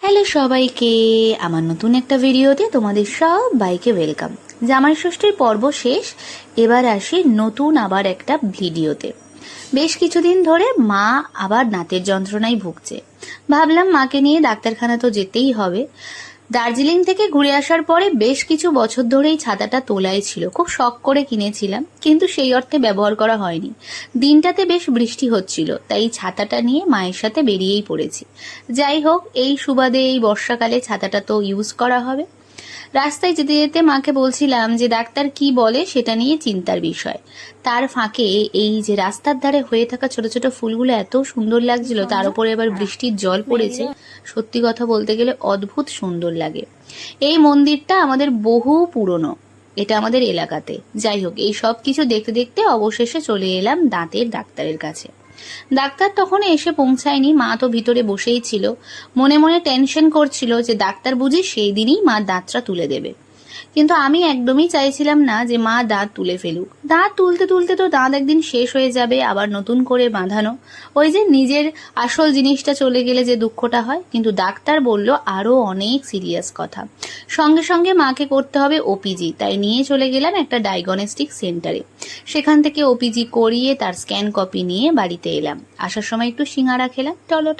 Hello সবাইকে, আমার নতুন একটা ভিডিওতে তোমাদের সবাইকে ওয়েলকাম। জামাই ষষ্ঠীর পর্ব শেষ, এবার আসি নতুন আবার একটা ভিডিওতে। বেশ কিছুদিন ধরে মা আবার দাঁতের যন্ত্রণায় ভুগছে। ভাবলাম মাকে নিয়ে ডাক্তারখানা তো যেতেই হবে। দার্জিলিং থেকে ঘুরে আসার পরে বেশ কিছু বছর ধরেই ছাতাটা তোলাই ছিল, খুব শখ করে কিনেছিলাম, কিন্তু সেই অর্থে ব্যবহার করা হয়নি। দিনটাতে বেশ বৃষ্টি হচ্ছিল, তাই ছাতাটা নিয়ে মায়ের সাথে বেরিয়েই পড়েছি। যাই হোক, এই সুবাদে এই বর্ষাকালে ছাতাটা তো ইউজ করা হবে। রাস্তায় যেতে যেতে মাকে বলছিলাম যে ডাক্তার কি বলে সেটা নিয়ে চিন্তার বিষয়। তার ফাঁকে এই যে রাস্তার ধারে হয়ে থাকা ছোট ছোট ফুলগুলো এত সুন্দর লাগছিল, তার উপরে এবার বৃষ্টির জল পড়েছে। সত্যি কথা বলতে গেলে অদ্ভুত সুন্দর লাগে। এই মন্দিরটা আমাদের বহু পুরনো, এটা আমাদের এলাকাতে। যাই হোক, এই সব কিছু দেখতে দেখতে অবশেষে চলে এলাম দাঁতের ডাক্তারের কাছে। ডাক্তার তখন এসে পৌঁছায়নি, মা তো ভিতরে বসেই ছিল। মনে মনে টেনশন করছিল যে ডাক্তার বুঝি সেই দিনই মা দাঁতটা তুলে দেবে। কিন্তু আমি একদমই চাইছিলাম না যে মা দাঁত তুলে ফেলুক। দাঁত তুলতে তুলতে তো দাঁত একদিন শেষ হয়ে যাবে, আবার নতুন করে বাঁধানো। ওই যে নিজের আসল জিনিসটা চলে গেলে যে দুঃখটা হয়। কিন্তু ডাক্তার বলল আরো অনেক সিরিয়াস কথা, সঙ্গে সঙ্গে মাকে করতে হবে ওপিজি। তাই নিয়ে চলে গেলাম একটা ডায়াগনস্টিক সেন্টারে। সেখান থেকে ওপিজি করিয়ে তার স্ক্যান কপি নিয়ে বাড়িতে এলাম। আসার সময় একটু সিঙ্গারা খেলাম। চলো।